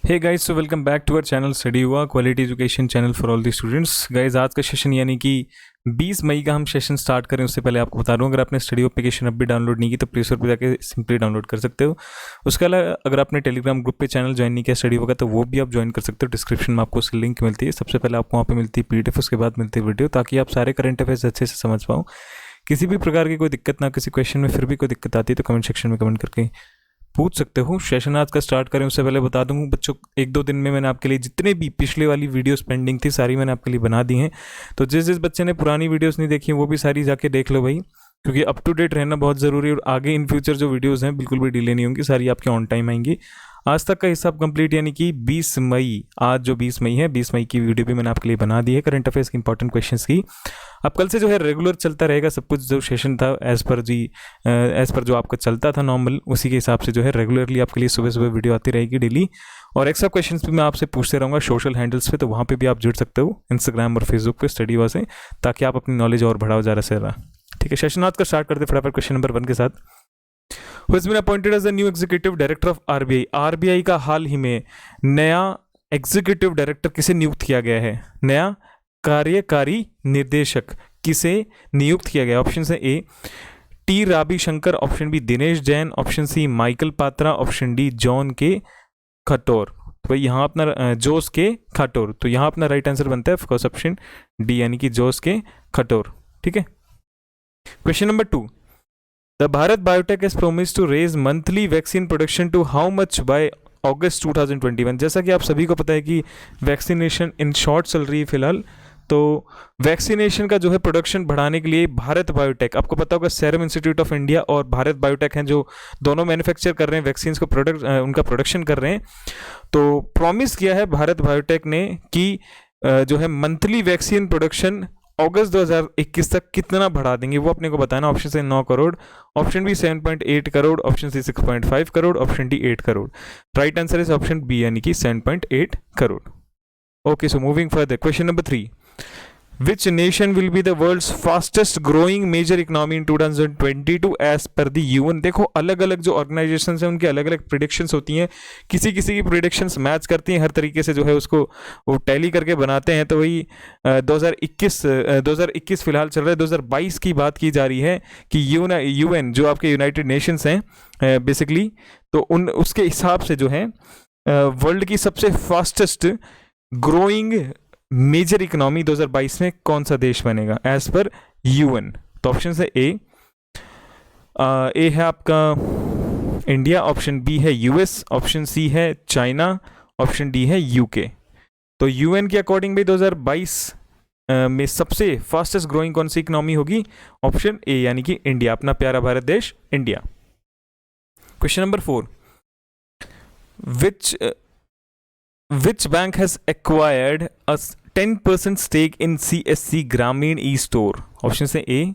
Hey guys, so welcome back to our channel study हुआ quality education channel for all the students. Guys, आज का session यानी कि 20 मई का हम सेशन स्टार्ट करें उससे पहले आपको बता दूं, अगर आपने स्टडी एप्लीकेशन अब भी डाउनलोड नहीं की तो प्ले स्टोर पर जाकर सिंपली डाउनलोड कर सकते हो। उसके अलावा अगर आपने टेलीग्राम ग्रुप पे चैनल ज्वाइन नहीं किया स्टडी होगा तो वो भी आप ज्वाइन कर सकते हो। डिस्क्रिप्शन में आपको उसकी लिंक मिलती है। सबसे पहले आपको वहाँ पे मिलती है पीडीएफ, उसके बाद मिलती है वीडियो, ताकि आप सारे करंट अफेयर्स अच्छे से समझ पाओ। किसी भी प्रकार की कोई दिक्कत ना, किसी क्वेश्चन में फिर भी कोई दिक्कत आती है तो कमेंट सेक्शन में कमेंट करके पूछ सकते हो। सेशन आज का स्टार्ट करें उससे पहले बता दूं बच्चों, एक दो दिन में मैंने आपके लिए जितने भी पिछले वाली वीडियोस पेंडिंग थी सारी मैंने आपके लिए बना दी हैं। तो जिस जिस बच्चे ने पुरानी वीडियोस नहीं देखी वो भी सारी जाके देख लो भाई, क्योंकि अप टू डेट रहना बहुत ज़रूरी है। और आगे इन फ्यूचर जो वीडियोस हैं बिल्कुल भी डिले नहीं होंगी, सारी आपके ऑन टाइम आएंगी। आज तक का हिसाब कंप्लीट, यानी कि 20 मई, आज जो 20 मई है, 20 मई की वीडियो भी मैंने आपके लिए बना दी है करंट अफेयर्स की इंपॉर्टेंट क्वेश्चंस की। अब कल से जो है रेगुलर चलता रहेगा सब कुछ, जो सेशन था एज पर जो आपका चलता था नॉर्मल, उसी के हिसाब से जो है रेगुलरली आपके लिए सुबह सुबह वीडियो आती रहेगी डेली। और एक्स्ट्रा क्वेश्चंस भी मैं आपसे पूछते रहूँगा सोशल हैंडल्स पे, तो वहाँ पे भी आप जुड़ सकते हो इंस्टाग्राम और फेसबुक पे स्टडी हुआ से, ताकि आप अपनी नॉलेज और बढ़ाओ ज़्यादा से ज़्यादा। ठीक है, सेशन आज का स्टार्ट करते फटाफट क्वेश्चन नंबर 1 के साथ। Who has been appointed as the new executive director of RBI? RBI का हाल ही में नया एग्जीक्यूटिव डायरेक्टर किसे नियुक्त किया गया है? नया कार्यकारी निर्देशक किसे नियुक्त किया गया? ऑप्शन है A T Rabi Shankar, option B Dinesh Jain, option C Michael Patra, option D John K Khator. तो भाई यहाँ अपना जोस के खटोर, तो यहाँ अपना राइट आंसर बनता है ऑफकोर्स ऑप्शन डी, यानी कि जोस के खटोर। ठीक है, question number 2। The Bharat Biotech has promised to raise monthly vaccine production to how much by August 2021? जैसा कि आप सभी को पता है कि वैक्सीनेशन इन शॉर्ट चल रही है फिलहाल, तो वैक्सीनेशन का जो है प्रोडक्शन बढ़ाने के लिए भारत बायोटेक, आपको पता होगा सीरम इंस्टीट्यूट ऑफ इंडिया और भारत बायोटेक हैं जो दोनों मैन्युफैक्चर कर रहे हैं वैक्सीन को, उनका प्रोडक्शन कर रहे हैं। तो प्रॉमिस किया है भारत बायोटेक ने कि जो है मंथली वैक्सीन प्रोडक्शन अगस्त 2021 तक कितना बढ़ा देंगे वो अपने को बताना। ऑप्शन से 9 crore, option B 7.8 crore, option C 6.5 crore, option D 8 crore. Right answer is option B, यानी कि 7.8 crore. Okay, so moving further, question number 3। Which nation will be the world's fastest growing major economy in 2022 as per the UN? देखो अलग अलग जो organisation हैं उनकी अलग अलग प्रिडिक्शंस होती हैं, किसी किसी की प्रिडिक्शंस मैच करती हैं, हर तरीके से जो है उसको वो टैली करके बनाते हैं। तो वही 2021 फिलहाल चल रहा है, 2022 की बात की जा रही है कि यूएन जो आपके यूनाइटेड नेशंस हैं बेसिकली, तो उसके हिसाब से जो है वर्ल्ड की सबसे फास्टेस्ट ग्रोइंग मेजर इकोनॉमी 2022 में कौन सा देश बनेगा एज पर यूएन? तो ऑप्शन है ए है आपका इंडिया, ऑप्शन बी है यूएस, ऑप्शन सी है चाइना, ऑप्शन डी है यूके। तो यूएन के अकॉर्डिंग भी 2022 में सबसे फास्टेस्ट ग्रोइंग कौन सी इकोनॉमी होगी? ऑप्शन ए, यानी कि इंडिया, अपना प्यारा भारत देश India. Question number 4। Which bank has acquired a 10% stake in CSC Grameen e-store? Option से A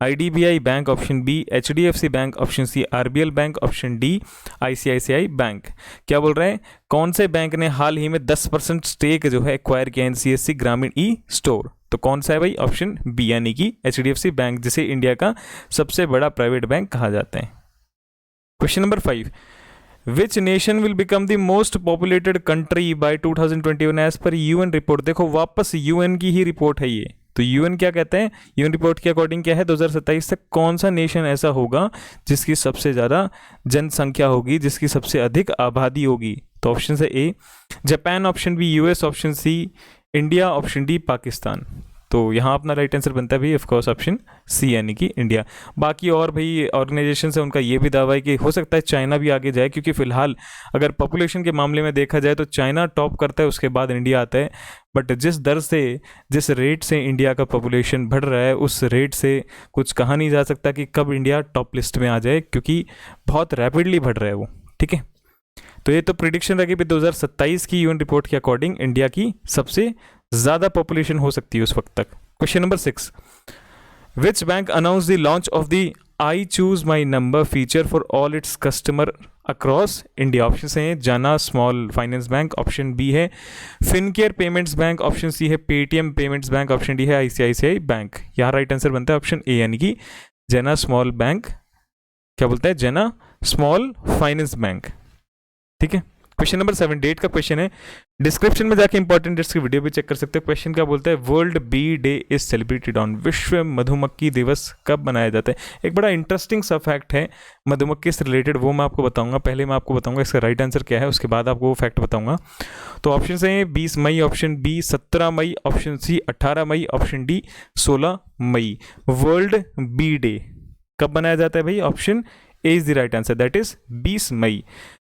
IDBI bank, option B HDFC bank, option C RBL bank, option D ICICI bank. क्या बोल रहे हैं? कौन से बैंक ने हाल ही में 10% स्टेक जो है एक्वायर किया इन CSC ग्रामीण ई स्टोर? तो कौन सा है भाई? ऑप्शन बी, यानी कि HDFC बैंक, जिसे इंडिया का सबसे बड़ा प्राइवेट बैंक कहा जाता है। Question number 5। Which nation will become the most populated country by 2021 as per UN report? देखो वापस UN की ही रिपोर्ट है ये, तो UN क्या कहते हैं? UN रिपोर्ट के अकॉर्डिंग क्या है, 2027 तक कौन सा नेशन ऐसा होगा जिसकी सबसे ज़्यादा जनसंख्या होगी, जिसकी सबसे अधिक आबादी होगी? तो ऑप्शन है A Japan, option B US, option C India, option D Pakistan. तो यहाँ अपना राइट आंसर बनता है भाई ऑफकोर्स ऑप्शन सी, यानी कि इंडिया। बाकी और भाई ऑर्गेनाइजेशन है उनका ये भी दावा है कि हो सकता है चाइना भी आगे जाए, क्योंकि फिलहाल अगर पॉपुलेशन के मामले में देखा जाए तो चाइना टॉप करता है, उसके बाद इंडिया आता है। बट जिस दर से, जिस रेट से इंडिया का पॉपुलेशन बढ़ रहा है, उस रेट से कुछ कहा नहीं जा सकता कि कब इंडिया टॉप लिस्ट में आ जाए, क्योंकि बहुत रैपिडली बढ़ रहा है वो। ठीक है, तो ये तो प्रिडिक्शन रही 2027 की यूएन रिपोर्ट के अकॉर्डिंग इंडिया की सबसे ज़्यादा पॉपुलेशन हो सकती है उस वक्त तक। Question number 6। Which bank announce the launch of the I choose my number feature for all its customer across India? Option है Jana small finance bank, option B है Fincare payments bank, option C है Paytm payments bank, option D है ICICI bank. यहाँ right answer बनता है option A, यानी कि जाना स्मॉल बैंक, क्या बोलता है, जाना स्मॉल फाइनेंस बैंक। ठीक है, क्वेश्चन नंबर 7 डेट का क्वेश्चन है, डिस्क्रिप्शन में जाके इंपॉर्टेंट डेट्स की वीडियो भी चेक कर सकते हो। क्वेश्चन क्या बोलता है, world bee day is celebrated on, विश्व मधुमक्खी दिवस कब मनाया जाता है। एक बड़ा इंटरेस्टिंग सा फैक्ट है मधुमक्खी से रिलेटेड, वो मैं आपको बताऊंगा। पहले मैं आपको बताऊंगा इसका राइट आंसर क्या है, उसके बाद आपको वो फैक्ट बताऊंगा। तो ऑप्शन है 20 मई, ऑप्शन बी 17 मई, ऑप्शन सी 18 मई, ऑप्शन डी 16 मई। वर्ल्ड बी डे कब मनाया जाता है भाई, option A is the right answer, that is 20 मई।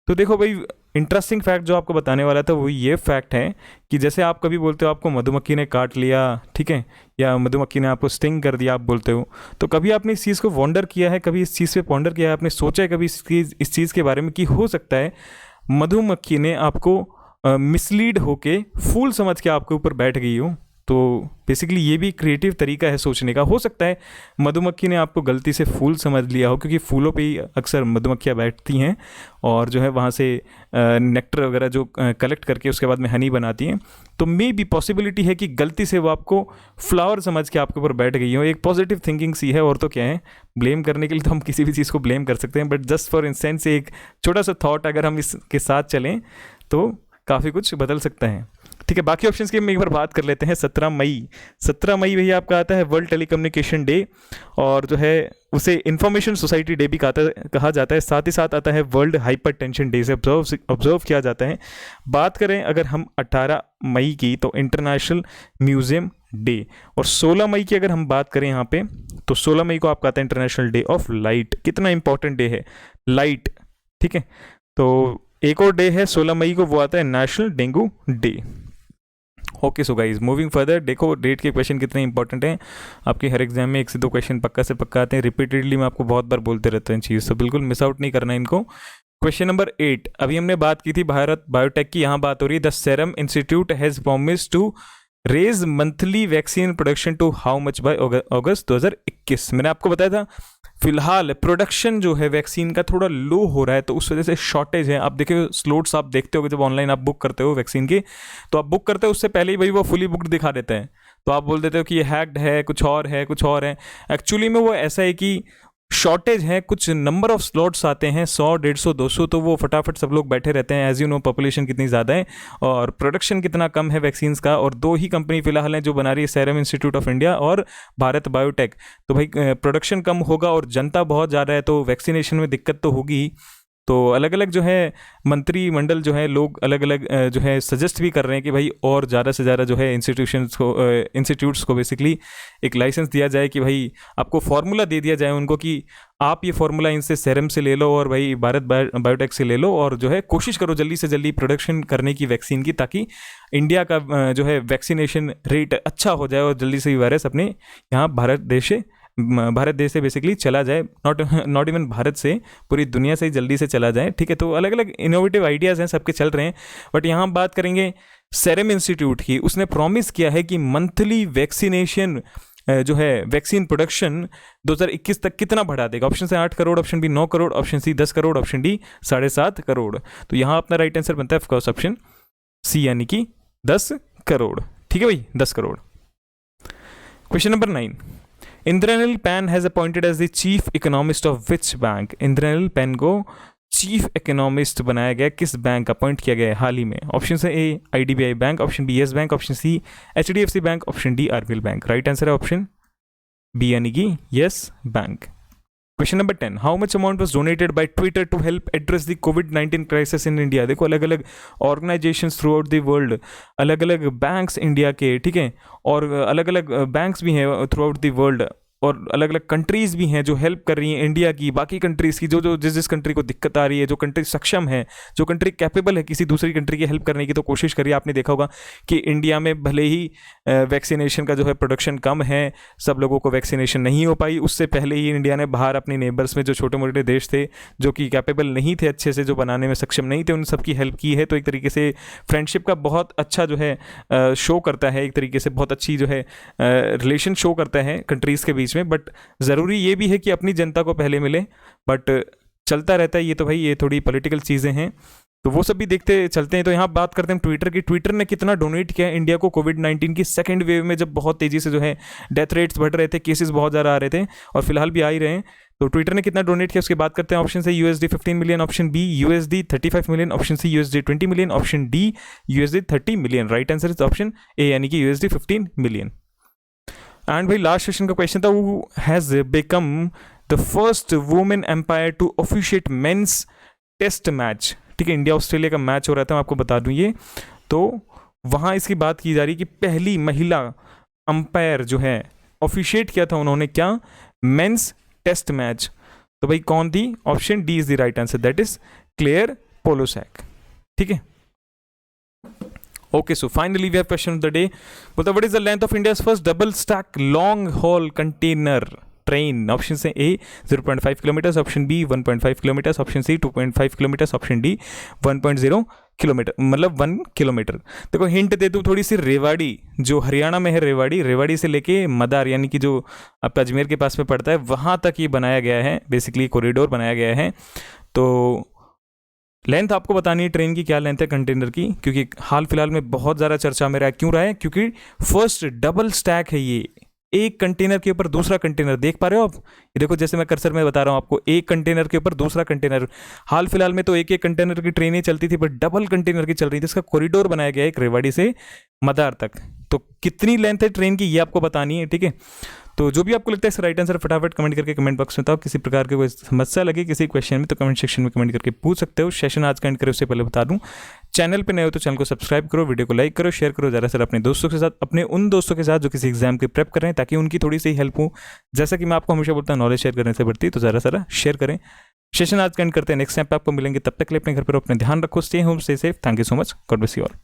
तो देखो भाई, इंटरेस्टिंग फैक्ट जो आपको बताने वाला था वो ये फैक्ट है कि जैसे आप कभी बोलते हो आपको मधुमक्खी ने काट लिया, ठीक है, या मधुमक्खी ने आपको स्टिंग कर दिया आप बोलते हो, तो कभी आपने इस चीज़ को वॉन्डर किया है, कभी इस चीज़ पे पॉन्डर किया है, आपने सोचा है कभी इस चीज़ के बारे में कि हो सकता है मधुमक्खी ने आपको मिसलीड होके फूल समझ के आपके ऊपर बैठ गई हो। तो बेसिकली ये भी क्रिएटिव तरीका है सोचने का। हो सकता है मधुमक्खी ने आपको गलती से फूल समझ लिया हो, क्योंकि फूलों पे ही अक्सर मधुमक्खियाँ बैठती हैं और जो है वहाँ से नेक्टर वगैरह जो कलेक्ट करके उसके बाद में हनी बनाती हैं। तो मे भी पॉसिबिलिटी है कि गलती से वो आपको फ्लावर समझ के आपके ऊपर बैठ गई हो। एक पॉजिटिव थिंकिंग सी है, और तो क्या है, ब्लेम करने के लिए तो हम किसी भी चीज़ को ब्लेम कर सकते हैं, बट जस्ट फॉर इंस्टेंस एक छोटा सा थॉट अगर हम इसके साथ चलें तो काफ़ी कुछ बदल सकता है। ठीक है, बाकी ऑप्शंस की हम एक बार बात कर लेते हैं। 17 मई भैया आपका आता है वर्ल्ड टेलीकम्युनिकेशन डे, और जो है उसे इंफॉर्मेशन सोसाइटी डे भी कहा जाता है। साथ ही साथ आता है वर्ल्ड हाइपर टेंशन डे से ऑब्जर्व किया जाता है। बात करें अगर हम 18 मई की तो इंटरनेशनल म्यूजियम डे, और 16 मई की अगर हम बात करें यहाँ पे तो 16 मई को आपका आता है इंटरनेशनल डे ऑफ लाइट। कितना इंपॉर्टेंट डे है लाइट, ठीक है। तो एक और डे है 16 मई को, वो आता है national dengue day. Okay so guys, moving further, देखो डेट के क्वेश्चन कितने इंपॉर्टेंट हैं। आपके हर एग्जाम में 1 से 2 क्वेश्चन पक्का से पक्का आते हैं। रिपीटेडली मैं आपको बहुत बार बोलते रहते हैं चीज़, तो बिल्कुल मिस आउट नहीं करना है इनको। क्वेश्चन नंबर 8, अभी हमने बात की थी भारत बायोटेक की, यहाँ बात हो रही है the serum institute has promise to raise monthly vaccine production to how much by August 2021। मैंने आपको बताया था फिलहाल प्रोडक्शन जो है वैक्सीन का थोड़ा लो हो रहा है, तो उस वजह से शॉर्टेज है। आप देखिए स्लोट्स आप देखते हो जब ऑनलाइन आप बुक करते हो वैक्सीन की, तो आप बुक करते हो उससे पहले ही भाई वो फुली बुक्ड दिखा देते हैं, तो आप बोल देते हो कि ये हैक्ड है, कुछ और है, कुछ और है। एक्चुअली में वो ऐसा है कि शॉर्टेज है, कुछ नंबर ऑफ स्लॉट्स आते हैं 100, 150, 200, तो वो फटाफट सब लोग बैठे रहते हैं। एज यू नो पॉपुलेशन कितनी ज़्यादा है और प्रोडक्शन कितना कम है वैक्सीन्स का, और 2 ही कंपनी फिलहाल हैं जो बना रही है, सेरम इंस्टीट्यूट ऑफ इंडिया और भारत बायोटेक। तो भाई प्रोडक्शन कम होगा और जनता बहुत ज़्यादा है, तो वैक्सीनेशन में दिक्कत तो होगी ही। तो अलग अलग जो है मंत्रिमंडल जो है लोग अलग अलग जो है सजेस्ट भी कर रहे हैं कि भाई और ज़्यादा से ज़्यादा जो है इंस्टीट्यूट्स को बेसिकली एक लाइसेंस दिया जाए कि भाई आपको फार्मूला दे दिया जाए उनको कि आप ये फार्मूला इनसे सेरम से ले लो और भाई भारत बायोटेक से ले लो, और जो है कोशिश करो जल्दी से जल्दी प्रोडक्शन करने की वैक्सीन की, ताकि इंडिया का जो है वैक्सीनेशन रेट अच्छा हो जाए और जल्दी से ये वायरस अपने यहाँ भारत देश से बेसिकली चला जाए। नॉट इवन भारत से, पूरी दुनिया से ही जल्दी से चला जाए। ठीक है, तो अलग अलग इनोवेटिव आइडियाज़ हैं, सबके चल रहे हैं, बट यहाँ हम बात करेंगे सेरम इंस्टीट्यूट की। उसने प्रॉमिस किया है कि मंथली वैक्सीनेशन जो है वैक्सीन प्रोडक्शन 2021 तक कितना बढ़ा देगा। ऑप्शन से 8 crore, option B 9 crore, option C 10 crore, option D 7.5 crore. तो यहाँ अपना राइट आंसर बनता है ऑफकोर्स ऑप्शन सी, यानी कि 10 करोड़। ठीक है भाई, 10 crore. Question number 9, Indranil Pan has appointed as the chief economist of which bank. Indranil Pan को चीफ इकोनॉमिस्ट बनाया गया, किस बैंक अपॉइंट किया गया है हाल ही में। ऑप्शन है A IDBI bank, option B Yes bank, option C HDFC bank, option D RBL bank. Right answer है ऑप्शन बी, यानी कि Yes bank. Question number 10, how much amount was donated by Twitter to help address the कोविड-19 crisis in India. देखो अलग अलग organisations throughout the world, अलग अलग banks India के, ठीक है, और अलग अलग बैंक्स भी हैं थ्रू आउट द वर्ल्ड, और अलग अलग कंट्रीज़ भी हैं जो हेल्प कर रही हैं इंडिया की, बाकी कंट्रीज़ की, जो जिस कंट्री को दिक्कत आ रही है, जो कंट्री सक्षम है, जो कंट्री कैपेबल है किसी दूसरी कंट्री की हेल्प करने की, तो कोशिश करिए। आपने देखा होगा कि इंडिया में भले ही वैक्सीनेशन का जो है प्रोडक्शन कम है, सब लोगों को वैक्सीनेशन नहीं हो पाई, उससे पहले ही इंडिया ने बाहर अपने नेबर्स में जो छोटे मोटे देश थे जो कि कैपेबल नहीं थे अच्छे से, जो बनाने में सक्षम नहीं थे, उन सबकी हेल्प की है। तो एक तरीके से फ्रेंडशिप का बहुत अच्छा जो है शो करता है, एक तरीके से बहुत अच्छी जो है रिलेशन शो करता है कंट्रीज़ के बीच में। बट ज़रूरी ये भी है कि अपनी जनता को पहले मिले, बट चलता रहता है ये, तो भाई ये थोड़ी पॉलिटिकल चीज़ें हैं। तो वो सब भी देखते चलते हैं। तो यहाँ बात करते हैं ट्विटर की। ट्विटर ने कितना डोनेट किया इंडिया को कोविड-19 की सेकंड वेव में, जब बहुत तेज़ी से जो है डेथ रेट्स बढ़ रहे थे, केसेस बहुत ज़्यादा आ रहे थे और फिलहाल भी आ ही रहे हैं। तो ट्विटर ने कितना डोनेट किया उसकी बात करते हैं। ऑप्शन से USD 15 million, option B USD 35 million, option C USD 20 million, option D USD 30 million. Right answer is option A, यानी कि USD 15 मिलियन। एंड भाई लास्ट सेशन का क्वेश्चन था, who has become the first women umpire to officiate men's test match. ठीक है, India Australia का match हो रहा था, मैं आपको बता दूं ये। तो वहाँ इसकी बात की जा रही है कि पहली महिला अंपायर जो है ऑफिशिएट किया था उन्होंने, क्या, मेंस टेस्ट मैच। तो भाई कौन थी? Option D is the right answer, that is Claire Polosak. ठीक है, okay, so finally we have question of the day. बोलता what is the length of India's first double stack long haul container train. Option से A 0.5 kilometre, option B 1.5 kilometre, option C 2.5 kilometre, option D 1.0 kilometre, मतलब 1 kilometre. देखो hint दे दूँ थोड़ी सी, रेवाड़ी जो हरियाणा में है, रेवाड़ी से लेके मदार यानी कि जो आपका अजमेर के पास में पड़ता है, वहाँ तक ये बनाया गया है, बेसिकली कॉरिडोर बनाया गया है। तो लेंथ आपको बतानी है ट्रेन की, क्या लेंथ है कंटेनर की, क्योंकि हाल फिलहाल में बहुत ज़्यादा चर्चा में रहा है। क्यों रहा है? क्योंकि फर्स्ट डबल स्टैक है ये, एक कंटेनर के ऊपर दूसरा कंटेनर। देख पा रहे हो आप? ये देखो, जैसे मैं कर्सर में बता रहा हूँ आपको, एक कंटेनर के ऊपर दूसरा कंटेनर। हाल फिलहाल में तो एक एक कंटेनर की ट्रेनें चलती थी, बट डबल कंटेनर की चल रही थी। इसका कॉरिडोर बनाया गया है एक रेवाड़ी से मदार तक। तो कितनी लेंथ है ट्रेन की ये आपको बतानी है। ठीक है, तो जो भी आपको लगता है इसका राइट आंसर फटाफट कमेंट करके कमेंट बॉक्स में बताओ। किसी प्रकार की कोई समस्या लगे किसी क्वेश्चन में तो कमेंट सेक्शन में कमेंट करके पूछ सकते हो। सेशन आज का एंड करें उससे पहले बता दूं, चैनल पे नए हो तो चैनल को सब्सक्राइब करो, वीडियो को लाइक करो, शेयर करो ज़्यादा से अपने दोस्तों के साथ, अपने उन दोस्तों के साथ जो किसी एग्जाम की प्रेप कर रहे हैं, ताकि उनकी थोड़ी सी हेल्प हो। जैसा कि मैं आपको हमेशा बोलता हूँ, नॉलेज शेयर करने से बढ़ती है, तो ज़रा सारा शेयर करें। सेशन आज का एंड करते हैं, नेक्स्ट टाइम पे आपको मिलेंगे, तब तक के लिए अपने घर पर अपने ध्यान रखो, stay home, stay safe. Thank you so much, God bless you all.